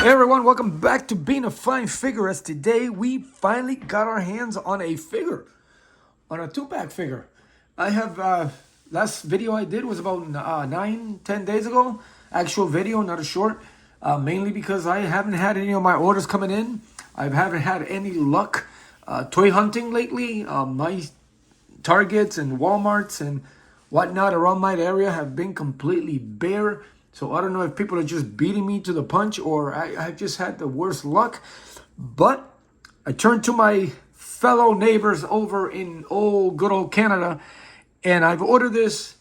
Hey everyone, welcome back to Being a Fine Figure. As today we finally got our hands on a figure, on a two-pack figure. I have last video I did was about 9-10 days ago. Actual video, not a short. Mainly because I haven't had any of my orders coming in. I haven't had any luck toy hunting lately. My Targets and Walmarts and whatnot around my area have been completely bare. So I don't know if people are just beating me to the punch or I just had the worst luck. But I turned to my fellow neighbors over in good old Canada, and I've ordered this.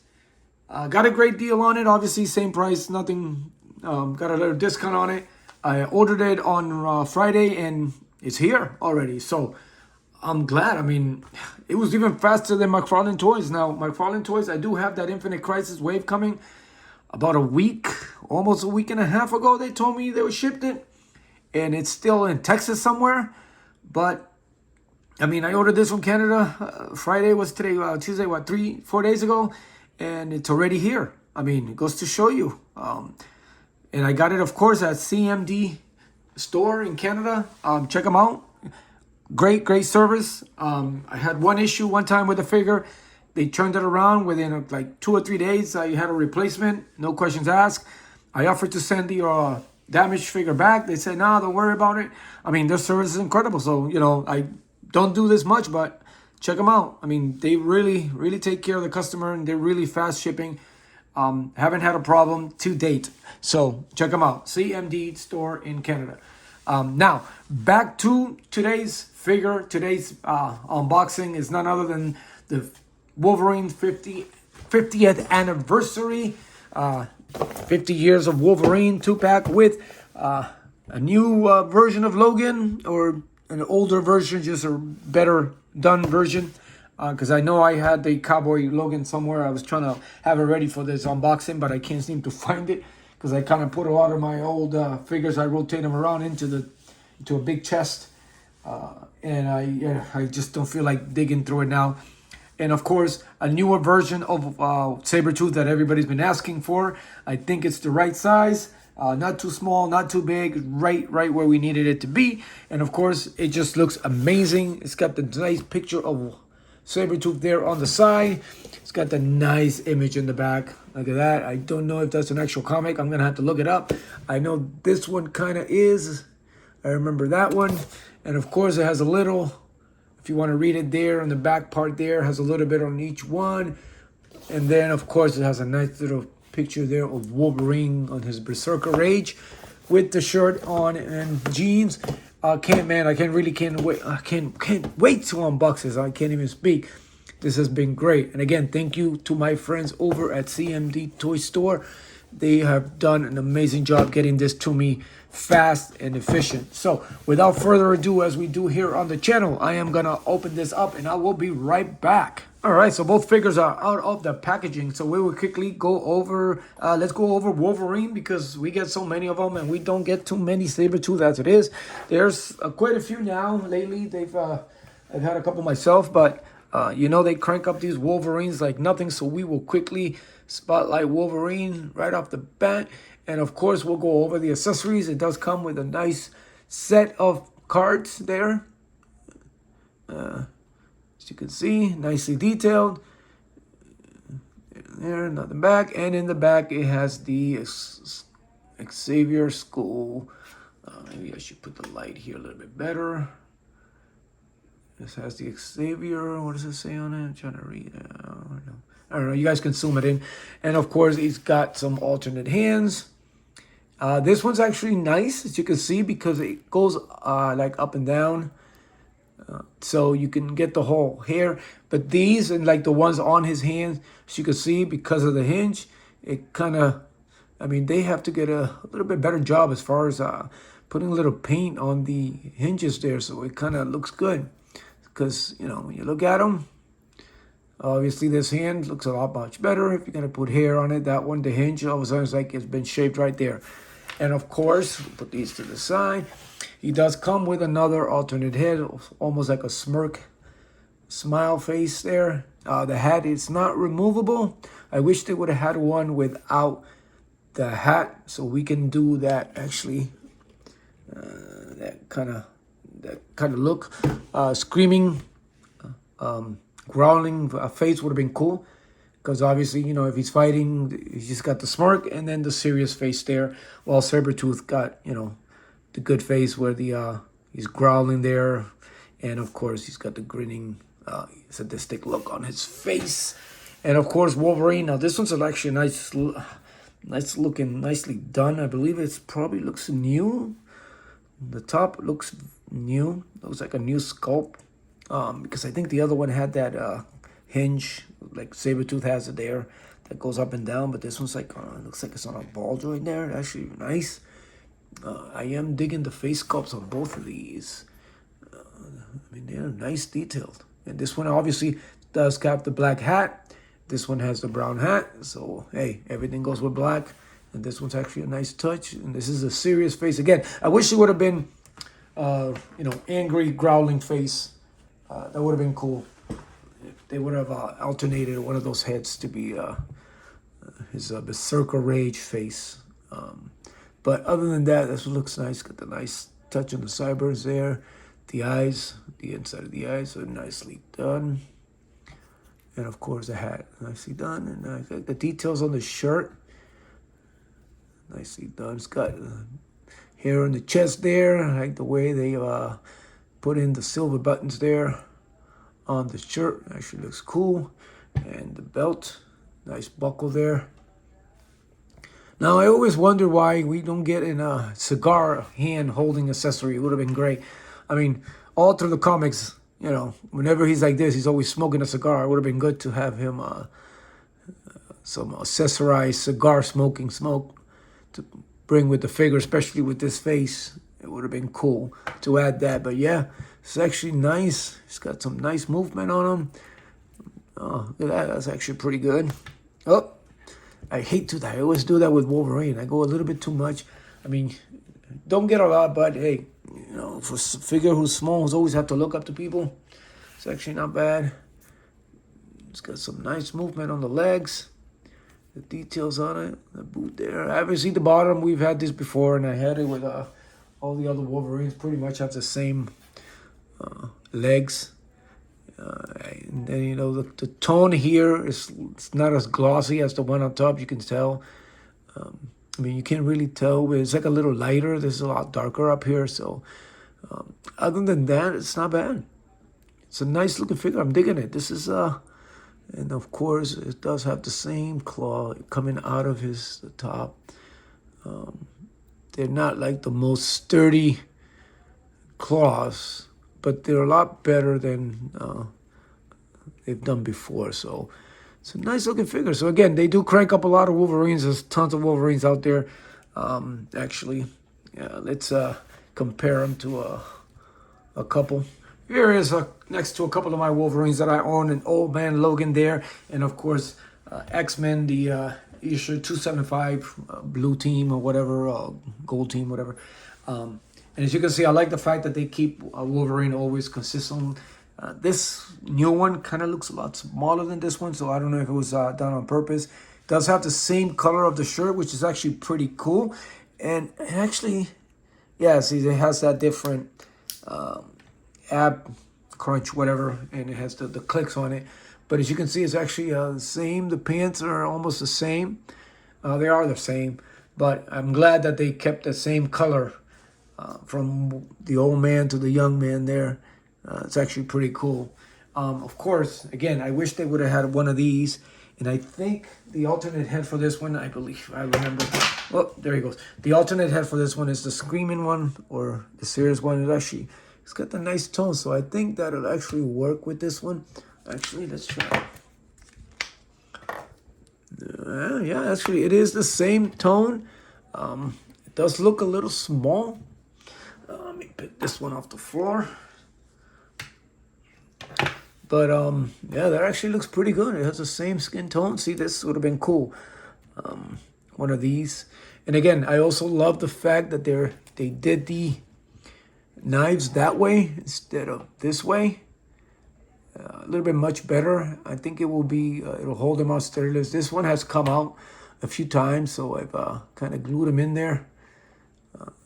Got a great deal on it. Obviously, same price, nothing. Got a little discount on it. I ordered it on Friday, and it's here already. So I'm glad. I mean, it was even faster than McFarlane Toys. Now, McFarlane Toys, I do have that Infinite Crisis wave coming. About a week, almost a week and a half ago, they told me they were shipped it. And it's still in Texas somewhere. But, I mean, I ordered this from Canada. Friday was today, Tuesday, 3-4 days ago. And it's already here. I mean, it goes to show you. And I got it, of course, at CMD store in Canada. Check them out. Great service. I had one issue one time with the figure. They turned it around within like 2 or 3 days. I had a replacement, no questions asked. I offered to send the damaged figure back. They said, "No, don't worry about it." I mean, their service is incredible. So, you know, I don't do this much, but check them out. I mean, they really take care of the customer, and they're really fast shipping. Haven't had a problem to date. So check them out. CMD store in Canada. Now, back to today's figure. Today's unboxing is none other than the Wolverine 50th anniversary. 50 years of Wolverine 2-pack with a new version of Logan, or an older version, just a better done version. Because I know I had the Cowboy Logan somewhere. I was trying to have it ready for this unboxing, but I can't seem to find it. Because I kind of put a lot of my old figures, I rotate them around into a big chest. And I just don't feel like digging through it now. And of course, a newer version of Sabertooth that everybody's been asking for. I think it's the right size. Not too small, not too big. Right where we needed it to be. And of course, it just looks amazing. It's got the nice picture of Sabertooth there on the side. It's got the nice image in the back. Look at that. I don't know if that's an actual comic. I'm going to have to look it up. I know this one kind of is. I remember that one. And of course, it has a little, if you want to read it there on the back part there, has a little bit on each one. And then, of course, it has a nice little picture there of Wolverine on his Berserker Rage with the shirt on and jeans. I can't wait. I can't wait to unbox this. I can't even speak. This has been great. And again, thank you to my friends over at CMD Toy Store. They have done an amazing job getting this to me fast and efficient. So without further ado, as we do here on the channel, I am going to open this up and I will be right back. All right, so both figures are out of the packaging. So we will quickly go over, let's go over Wolverine, because we get so many of them and we don't get too many Sabertooth as it is. There's quite a few now. Lately, I've had a couple myself, but you know, they crank up these Wolverines like nothing. So we will quickly spotlight Wolverine right off the bat. And of course, we'll go over the accessories. It does come with a nice set of cards there. As you can see, nicely detailed. There, nothing back. And in the back, it has the Xavier School. Maybe I should put the light here a little bit better. This has the Xavier. What does it say on it? I'm trying to read it. I don't know. You guys can zoom it in. And of course, he's got some alternate hands. This one's actually nice, as you can see, because it goes like up and down. So you can get the whole hair. But these, and like the ones on his hands, as you can see, because of the hinge, it kind of, I mean, they have to get a little bit better job as far as putting a little paint on the hinges there. So it kind of looks good. Because, you know, when you look at them, obviously this hand looks a lot much better. If you're going to put hair on it, that one, the hinge, all of a sudden it's like it's been shaped right there. And of course, we'll put these to the side. He does come with another alternate head, almost like a smile face there. The hat is not removable. I wish they would have had one without the hat, so we can do that actually. that kind of look. Screaming, growling face would have been cool, because obviously, you know, if he's fighting, he's just got the smirk and then the serious face there, while Sabertooth got, you know, the good face where the he's growling there, and of course he's got the grinning sadistic look on his face. And of course Wolverine. Now this one's actually nice looking, nicely done. I believe it's probably looks new. The top looks new. Looks like a new sculpt. Because I think the other one had that hinge, like Sabertooth has it there, that goes up and down. But this one's like, looks like it's on a ball joint there. Actually nice. I am digging the face sculpts on both of these. I mean, they're nice detailed. And this one obviously does have the black hat. This one has the brown hat. So, hey, everything goes with black. And this one's actually a nice touch. And this is a serious face. Again, I wish it would have been, you know, angry, growling face. That would have been cool. If they would have alternated one of those heads to be his berserker rage face. But other than that, this one looks nice. Got the nice touch on the sideburns there. The eyes, the inside of the eyes are nicely done. And of course the hat, nicely done. And I got the details on the shirt, nicely done. It's got hair on the chest there. I like the way they put in the silver buttons there on the shirt. Actually looks cool. And the belt, nice buckle there. Now I always wonder why we don't get in a cigar hand holding accessory. It would have been great. I mean, all through the comics, you know, whenever he's like this, he's always smoking a cigar. It would have been good to have him some accessorized cigar smoking smoke to bring with the figure, especially with this face. It would have been cool to add that. But yeah, it's actually nice. It's got some nice movement on him. Oh, look at that. That's actually pretty good. Oh, I hate to that. I always do that with Wolverine. I go a little bit too much. I mean, don't get a lot, but hey, you know, for a figure who's small, who's always have to look up to people, it's actually not bad. It's got some nice movement on the legs, the details on it, the boot there. I haven't seen the bottom. We've had this before, and I had it with all the other Wolverines. Pretty much have the same legs. And then, you know, the tone here is it's not as glossy as the one on top. You can tell. I mean, you can't really tell, but it's like a little lighter. This is a lot darker up here. So, other than that, it's not bad. It's a nice looking figure. I'm digging it. This is, and of course, it does have the same claw coming out of the top. They're not like the most sturdy claws, but they're a lot better than they've done before. So it's a nice looking figure. So again, they do crank up a lot of Wolverines. There's tons of Wolverines out there. Actually, yeah, let's compare them to a couple. Here is next to a couple of my Wolverines that I own, an Old Man Logan there, and of course X-Men, the issue 275 blue team or whatever, gold team, whatever. And as you can see, I like the fact that they keep Wolverine always consistent. This new one kind of looks a lot smaller than this one, so I don't know if it was done on purpose. It does have the same color of the shirt, which is actually pretty cool. And actually, yeah, see, it has that different ab crunch, whatever, and it has the clicks on it. But as you can see, it's actually the same. The pants are almost the same. They are the same, but I'm glad that they kept the same color from the old man to the young man there. It's actually pretty cool. Of course, again, I wish they would have had one of these. And I think the alternate head for this one, I remember. Oh, there he goes. The alternate head for this one is the screaming one, or the serious one. It's got the nice tone, so I think that'll actually work with this one. Actually, let's try. Yeah, actually, it is the same tone. It does look a little small. Let me pick this one off the floor. But yeah, that actually looks pretty good. It has the same skin tone. See, this would have been cool. One of these. And again, I also love the fact that they did the knives that way instead of this way. A little bit much better. I think it will be, it'll hold them out steadily. This one has come out a few times, so I've kind of glued them in there.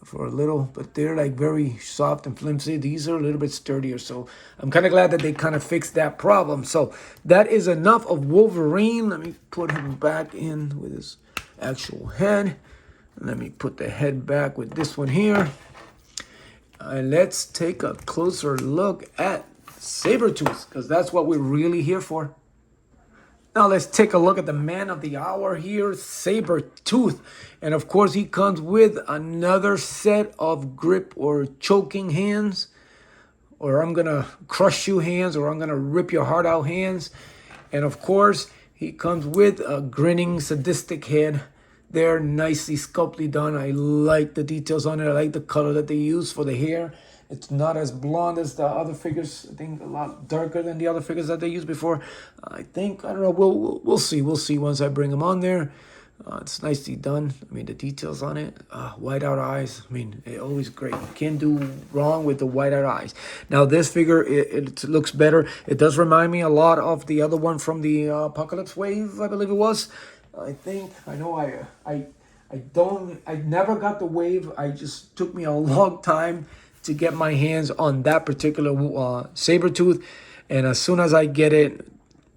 for a little, but they're like very soft and flimsy. These are a little bit sturdier, so I'm kind of glad that they kind of fixed that problem. So that is enough of Wolverine. Let me put him back in with his actual head. Let me put the head back with this one here. And let's take a closer look at Sabertooth, because that's what we're really here for. Now let's take a look at the man of the hour here, Sabertooth. And of course he comes with another set of grip or choking hands, or I'm gonna crush you hands, or I'm gonna rip your heart out hands. And of course he comes with a grinning sadistic head. They're nicely sculptly done. I like the details on it. I like the color that they use for the hair. It's not as blonde as the other figures. I think a lot darker than the other figures that they used before. I don't know. We'll see. We'll see once I bring them on there. It's nicely done. I mean, the details on it. White out eyes. I mean, always great. You can't do wrong with the white out eyes. Now, this figure, it looks better. It does remind me a lot of the other one from the Apocalypse Wave, I believe it was. I never got the wave. I just took me a long time to get my hands on that particular Sabertooth. And as soon as I get it,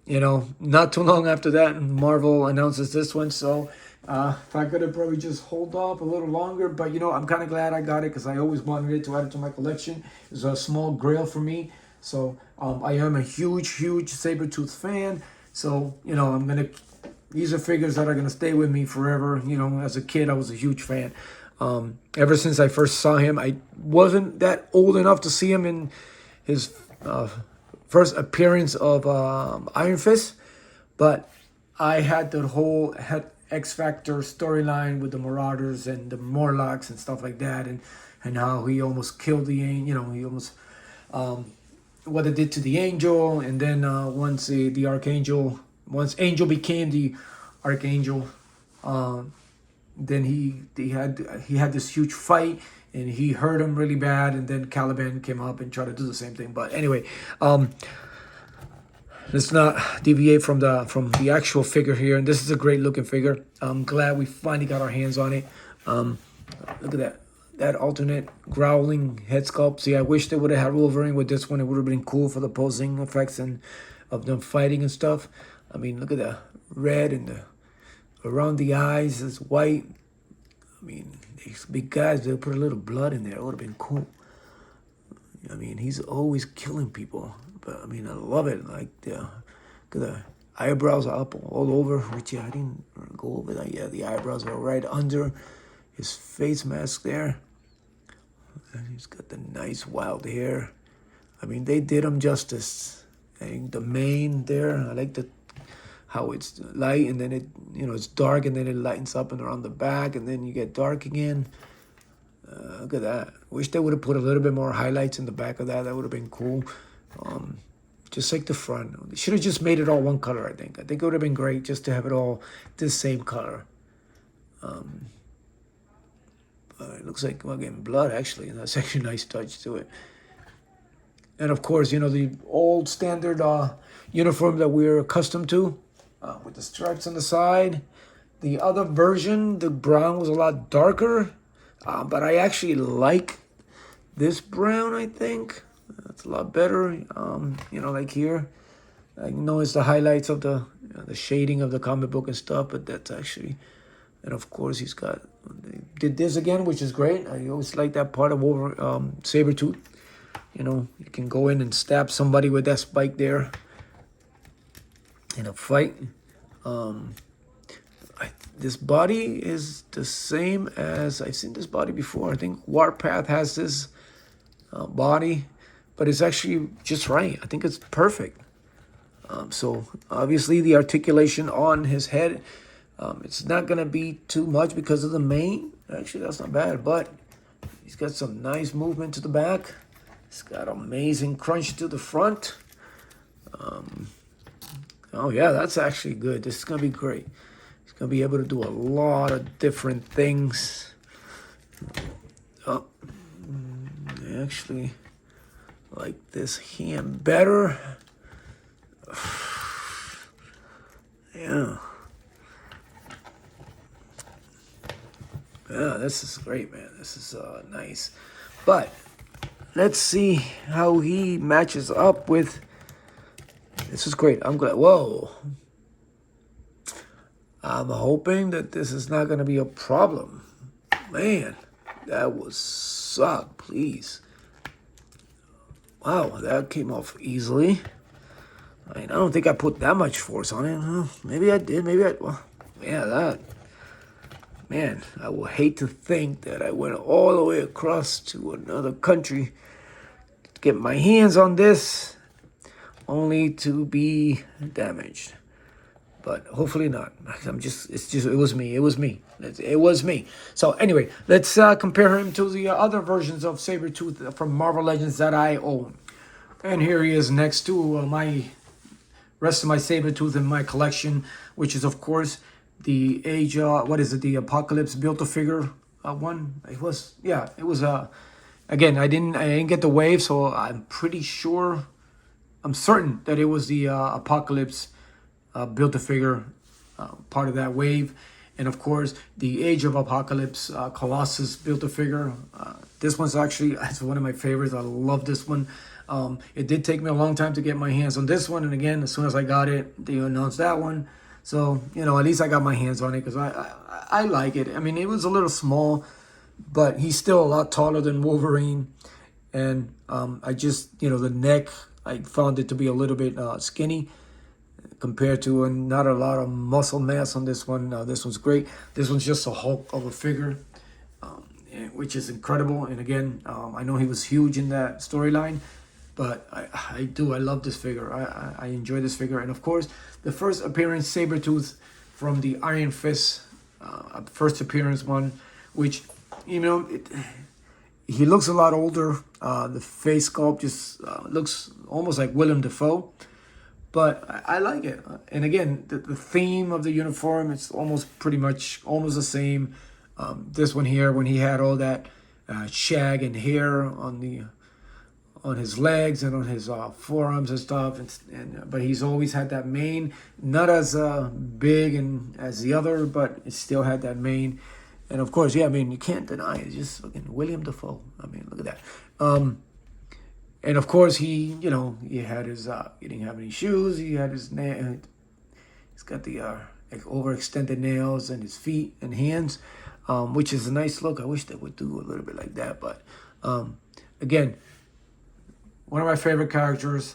you know, not too long after that, Marvel announces this one. So if I could have probably just hold off a little longer. But, you know, I'm kind of glad I got it because I always wanted it to add it to my collection. It's a small grail for me. So I am a huge Sabertooth fan. So, you know, these are figures that are going to stay with me forever. You know, as a kid, I was a huge fan. Ever since I first saw him, I wasn't that old enough to see him in his first appearance of Iron Fist, but I had the whole X Factor storyline with the Marauders and the Morlocks and stuff like that, and how he almost killed he almost what it did to the Angel, and then once Angel became the Archangel. Then he had this huge fight, and he hurt him really bad, and then Caliban came up and tried to do the same thing. But anyway, let's not deviate from the actual figure here. And this is a great looking figure. I'm glad we finally got our hands on it. Look at that alternate growling head sculpt. See, I wish they would have had Wolverine with this one. It would have been cool for the posing effects and of them fighting and stuff. I mean, look at the red and the around the eyes is white. I mean, these big guys, they'll put a little blood in there. It would have been cool. I mean, he's always killing people. But, I mean, I love it. Like, look at the eyebrows are up all over. Which, yeah, I didn't go over that. Yeah, the eyebrows are right under his face mask there. And he's got the nice wild hair. I mean, they did him justice. And the mane there, I like how it's light and then it's dark and then it lightens up and around the back and then you get dark again. Look at that. Wish they would have put a little bit more highlights in the back of that. That would have been cool. Just like the front. They should have just made it all one color, I think. I think it would have been great just to have it all the same color. It looks like we're getting blood, actually. And that's actually a nice touch to it. And, of course, you know, the old standard uniform that we're accustomed to. With the stripes on the side. The other version, the brown was a lot darker. But I actually like this brown, I think. It's a lot better. You know, like here. I know it's the highlights of the shading of the comic book and stuff. But that's actually... And, of course, they did this again, which is great. I always like that part of Sabertooth. You know, you can go in and stab somebody with that spike there. In a fight. This body is the same as I've seen this body before. I think Warpath has this body, but it's actually just right. I think it's perfect. So obviously the articulation on his head, it's not gonna be too much because of the mane. Actually, that's not bad, but he's got some nice movement to the back. He's got amazing crunch to the front. Oh, yeah, that's actually good. This is going to be great. He's going to be able to do a lot of different things. Oh, I actually like this hand better. Yeah. Yeah, this is great, man. This is nice. But let's see how he matches up with. This is great. I'm glad. Whoa. I'm hoping that this is not going to be a problem. Man, that was suck, please. Wow, that came off easily. I mean, I don't think I put that much force on it. Huh? Maybe I did. Maybe I. Well, yeah, that. Man, I would hate to think that I went all the way across to another country to get my hands on this, only to be damaged. But hopefully not. It was me. It was me. It was me. So anyway, let's compare him to the other versions of Sabertooth from Marvel Legends that I own. And here he is next to my rest of my Sabertooth in my collection, which is, of course, the Age, what is it, the Apocalypse Build-A-Figure one. It was, yeah, it was, again, I didn't get the wave, so I'm pretty sure, I'm certain that it was the Apocalypse Build-A-Figure part of that wave. And of course, the Age of Apocalypse Colossus Build-A-Figure. This one's actually, it's one of my favorites. I love this one. It did take me a long time to get my hands on this one. And again, as soon as I got it, they announced that one. So, you know, at least I got my hands on it because I like it. I mean, it was a little small, but he's still a lot taller than Wolverine. And I just, you know, the neck, I found it to be a little bit skinny compared to not a lot of muscle mass on this one. This one's great. This one's just a Hulk of a figure, which is incredible. And again, I know he was huge in that storyline, but I love this figure. I enjoy this figure. And of course, the first appearance, Sabertooth from the Iron Fist, first appearance one, which, you know, he looks a lot older. The face sculpt just looks almost like Willem Dafoe. But I like it. And again, the theme of the uniform, it's almost pretty much almost the same. This one here, when he had all that shag and hair on his legs and on his forearms and stuff, but he's always had that mane, not as big and as the other, but it still had that mane. And of course, yeah, I mean, you can't deny it. It's just fucking William Dafoe. I mean, look at that. And of course, he had his, he didn't have any shoes. He had his nail. He's got the like overextended nails and his feet and hands, which is a nice look. I wish they would do a little bit like that. But again, one of my favorite characters.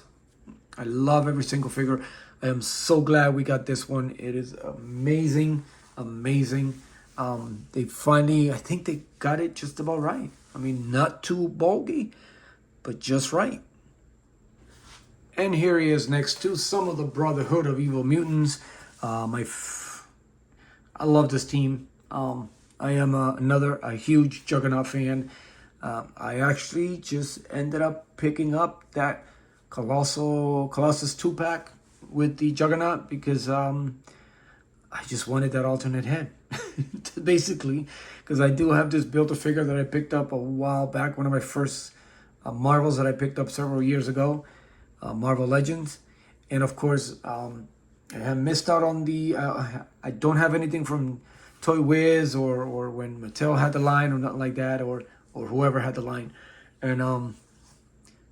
I love every single figure. I am so glad we got this one. It is amazing, amazing. They finally, I think they got it just about right. I mean, not too bulky, but just right. And here he is next to some of the Brotherhood of Evil Mutants. I love this team. I am a huge Juggernaut fan. I actually just ended up picking up that Colossus 2-pack with the Juggernaut because I just wanted that alternate head, basically, because I do have this Build-A-Figure that I picked up a while back, one of my first Marvels that I picked up several years ago, Marvel Legends. And of course, I have missed out on the, I don't have anything from Toy Wiz or when Mattel had the line or nothing like that, or whoever had the line. And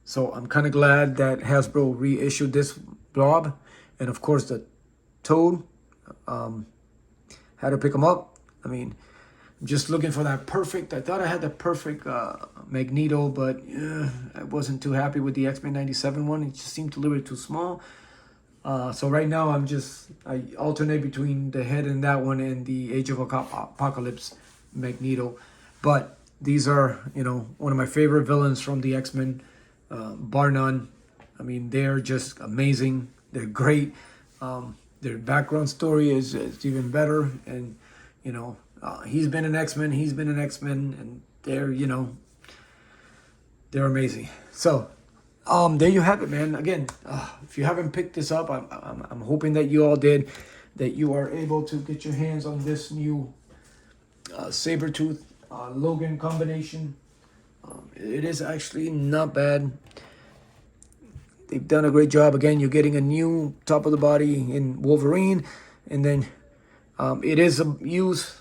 so I'm kind of glad that Hasbro reissued this blob. And of course, the Toad, had to pick them up. I mean, I'm just looking for that perfect, I thought I had the perfect Magneto, but I wasn't too happy with the X-Men 97 one. It just seemed a little bit too small. So right now I alternate between the head and that one and the Age of Apocalypse Magneto. But these are, one of my favorite villains from the X-Men, bar none. I mean, they're just amazing. They're great. Their background story is even better. And, he's been an X-Men, and they're amazing. So, there you have it, man. Again, if you haven't picked this up, I'm hoping that you all did, that you are able to get your hands on this new Sabertooth Logan combination. It is actually not bad. They've done a great job. Again, you're getting a new top of the body in Wolverine, and then it is a used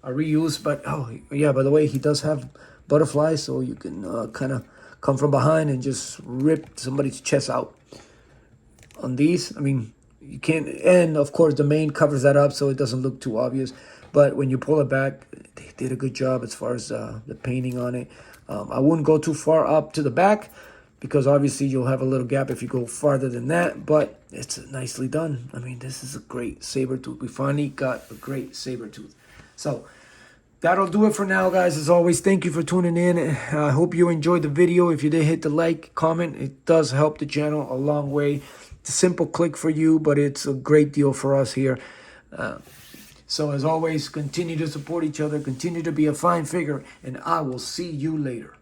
a reuse. But oh yeah, by the way, he does have butterflies, so you can kind of come from behind and just rip somebody's chest out. On these, I mean, you can't, and of course the mane covers that up so it doesn't look too obvious. But when you pull it back, they did a good job as far as the painting on it. I wouldn't go too far up to the back because obviously you'll have a little gap if you go farther than that, but it's nicely done. I mean, this is a great Sabertooth. We finally got a great Sabertooth. So that'll do it for now, guys. As always, thank you for tuning in. I hope you enjoyed the video. If you did, hit the like, comment. It does help the channel a long way. It's a simple click for you, but it's a great deal for us here. So as always, continue to support each other, continue to be a fine figure, and I will see you later.